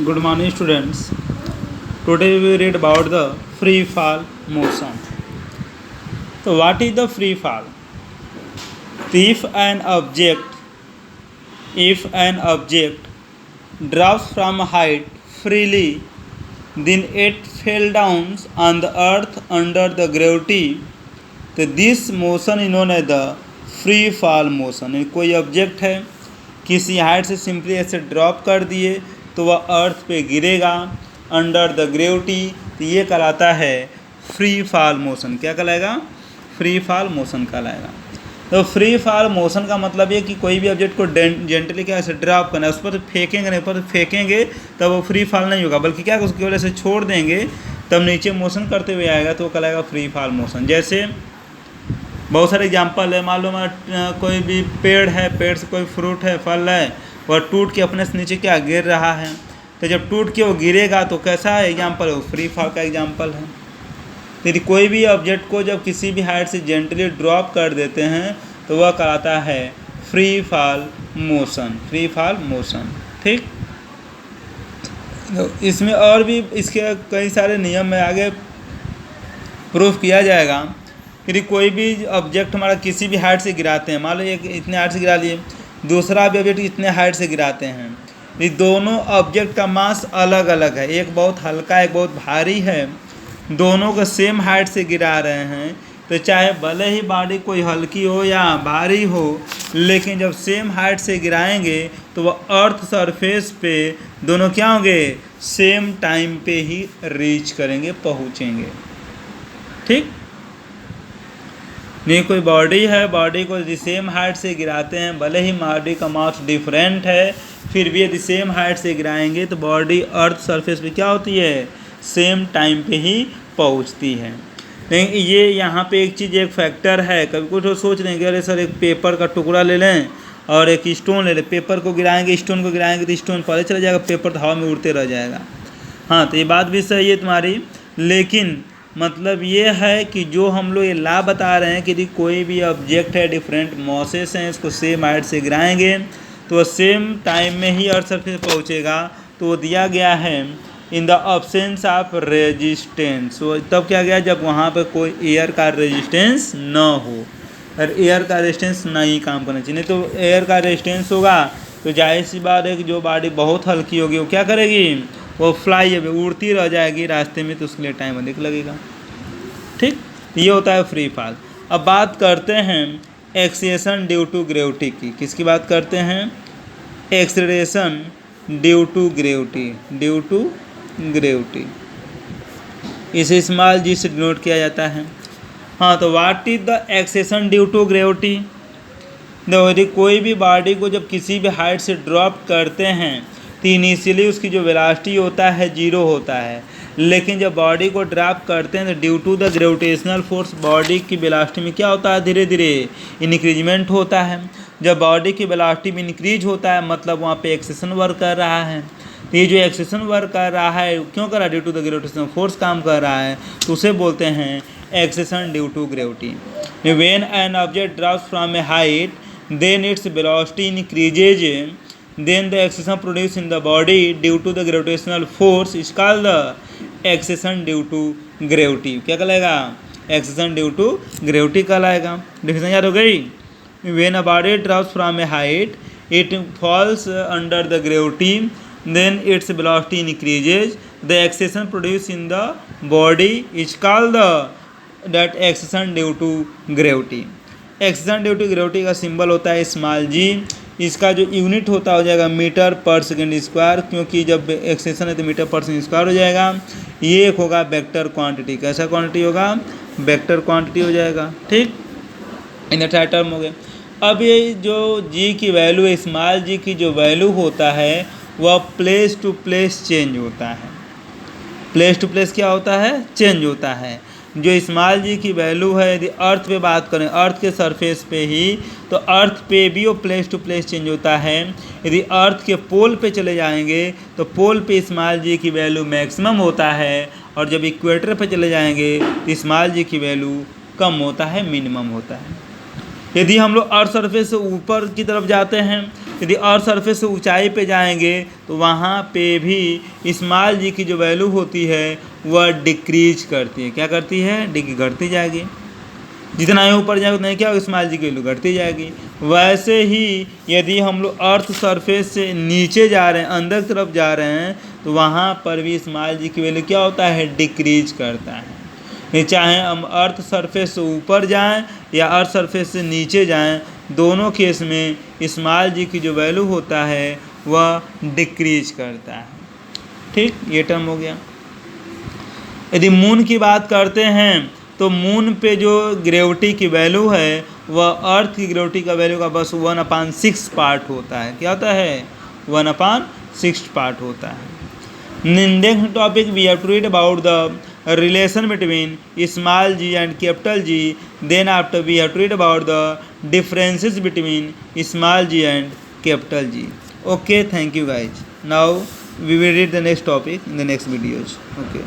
Good morning, students. Today we read about the free fall motion. So, what is the free fall? If an object drops from a height freely, then it fell down on the earth under the gravity. तो this motion is known as the free fall motion. कोई object है किसी height से simply ऐसे drop कर दिए तो वह अर्थ पे गिरेगा अंडर द ग्रेविटी, तो ये कहलाता है फ्री फॉल मोशन. क्या कहलाएगा? फ्री फॉल मोशन कहलाएगा. तो फ्री फॉल मोशन का मतलब ये कि कोई भी ऑब्जेक्ट को जेंटली क्या ऐसे ड्रॉप करना है, उस पर तो फेंकेंगे नहीं, पर फेंकेंगे तब वो फ्री फॉल नहीं होगा, बल्कि क्या उसकी वजह से छोड़ देंगे तब नीचे मोशन करते हुए आएगा, तो वो कहलाएगा फ्री फॉल मोशन. जैसे बहुत सारे एग्जांपल है. मान लो कोई भी पेड़ है, पेड़ से कोई फ्रूट है, फल है, वह टूट के अपने से नीचे क्या गिर रहा है, तो जब टूट के वो गिरेगा तो कैसा एग्जांपल है? फ्री फॉल का एग्जांपल है. यदि कोई भी ऑब्जेक्ट को जब किसी भी हाइट से जेंटली ड्रॉप कर देते हैं तो वह कहलाता है free fall motion. Free fall motion. ठीक. तो इसमें और भी इसके कई सारे नियम में आगे प्रूफ किया जाएगा. यदि कोई भी ऑब्जेक्ट हमारा किसी भी हाइट से गिराते हैं, मान लो एक इतने हाइट से गिरा लिए, दूसरा भी ऑब्जेक्ट इतने हाइट से गिराते हैं, ये दोनों ऑब्जेक्ट का मास अलग अलग है. एक बहुत हल्का, एक बहुत भारी है. दोनों को सेम हाइट से गिरा रहे हैं, तो चाहे भले ही बॉडी कोई हल्की हो या भारी हो, लेकिन जब सेम हाइट से गिराएंगे तो वह अर्थ सरफेस पे दोनों क्या होंगे? सेम टाइम पे ही रीच करेंगे, पहुँचेंगे. ठीक. नहीं, कोई बॉडी है, बॉडी को यदि सेम हाइट से गिराते हैं, भले ही बॉडी का मास डिफरेंट है, फिर भी यदि सेम हाइट से गिराएंगे तो बॉडी अर्थ सरफेस पे क्या होती है? सेम टाइम पे ही पहुंचती है. लेकिन ये यहाँ पे एक चीज़, एक फैक्टर है. कभी कुछ लोग सोच रहे हैं कि अरे सर एक पेपर का टुकड़ा ले लें और एक स्टोन ले लें, पेपर को गिराएंगे, स्टोन को गिराएंगे तो स्टोन पहले चला जाएगा, पेपर तो हवा में उड़ते रह जाएगा. हाँ, तो ये बात भी सही है तुम्हारी, लेकिन मतलब ये है कि जो हम लोग ये ला बता रहे हैं कि यदि कोई भी ऑब्जेक्ट है, डिफरेंट मॉसेस हैं, इसको सेम हाइट से गिराएंगे तो सेम टाइम में ही अर्थ सरफेस पहुँचेगा. तो वो दिया गया है in the absence of resistance. वो तब क्या गया? जब वहाँ पे कोई एयर का रेजिस्टेंस न हो. और एयर का रेजिस्टेंस नहीं काम करना चाहिए. नहीं तो एयर का रेजिस्टेंस होगा तो जाहिर सी बात है कि जो बॉडी बहुत हल्की होगी वो क्या करेगी? वो फ्लाई है, उड़ती रह जाएगी रास्ते में, तो उसके लिए टाइम अधिक लगेगा. ठीक. ये होता है फ्री फॉल. अब बात करते हैं एक्सेलेरेशन ड्यू टू ग्रेविटी की. किसकी बात करते हैं? Acceleration due to gravity. Due to gravity इसे स्मॉल जी से डिनोट किया जाता है. हाँ, तो what is the acceleration due to gravity? यदि कोई भी बॉडी को जब किसी भी हाइट से ड्रॉप करते हैं तो इनिशियली उसकी जो वेलोसिटी होता है 0 होता है, लेकिन जब बॉडी को ड्रॉप करते हैं तो due to the gravitational force body की वेलोसिटी में क्या होता है? धीरे धीरे इंक्रीजमेंट होता है. जब बॉडी की वेलोसिटी में इंक्रीज होता है मतलब वहाँ पे एक्सेलेरेशन वर्क कर रहा है. तो ये जो एक्सेलेरेशन वर्क कर रहा है क्यों कर रहा है? Due to the gravitational force काम कर रहा है, तो उसे बोलते हैं acceleration due to gravity. When an object drops from a height then its velocity increases, then the acceleration produced in the body due to the gravitational force is called the acceleration due to gravity. क्या कहलाएगा? acceleration due to gravity कहलाएगा. Definition याद हो गई? when a body drops from a height it falls under the gravity, then its velocity increases, the acceleration produced in the body is called that acceleration due to gravity. acceleration due to gravity का symbol होता है small जी. इसका जो unit होता हो जाएगा metre पर second square, क्योंकि जब एक्सेलेरेशन है तो मीटर पर सेकेंड स्क्वायर हो जाएगा. ये एक होगा वेक्टर क्वांटिटी. कैसा क्वांटिटी होगा? वेक्टर क्वांटिटी हो जाएगा. ठीक. इन टर्म हो गए. अब ये जो जी की वैल्यू है, स्मॉल जी की जो वैल्यू होता है वह प्लेस टू प्लेस चेंज होता है. प्लेस टू प्लेस क्या होता है? चेंज होता है. जो स्मॉल जी की वैल्यू है, यदि अर्थ पे बात करें, अर्थ के सरफेस पे ही, तो अर्थ पे भी वो प्लेस टू प्लेस चेंज होता है. यदि अर्थ के पोल पे चले जाएंगे तो पोल पे स्मॉल जी की वैल्यू मैक्सिमम होता है, और जब इक्वेटर पे चले जाएंगे तो स्मॉल जी की वैल्यू कम होता है, मिनिमम होता है. यदि हम लोग अर्थ सरफेस से ऊपर की तरफ जाते हैं यदि अर्थ सरफेस से ऊंचाई पे जाएंगे तो वहाँ पे भी स्मॉल जी की जो वैल्यू होती है वह डिक्रीज करती है। क्या करती है? घटती जाएगी। जितना ही ऊपर जाएगा उतना ही क्या होगा? स्मॉल जी की वैल्यू घटती जाएगी। वैसे ही यदि हम लोग अर्थ सरफेस से नीचे जा रहे हैं, अंदर की तरफ जा रहे हैं, तो वहाँ पर भी स्मॉल जी की वैल्यू क्या होता है? डिक्रीज करता है। चाहे हम अर्थ सरफेस से ऊपर जाएं या अर्थ सरफेस से नीचे जाएं, दोनों केस में स्मॉल जी की जो वैल्यू होता है वह डिक्रीज करता है। ठीक, ये टर्म हो गया। यदि मून की बात करते हैं तो मून पे जो ग्रेविटी की वैल्यू है वह अर्थ की ग्रेविटी का वैल्यू का बस 1/6 पार्ट होता है। क्या होता है? 1/6 पार्ट होता है। Next topic we have to read about the relation between small g and capital G. Then after we have to read about the differences between small g and capital G. Okay, thank you guys. Now we will read the next topic in the next videos. Okay.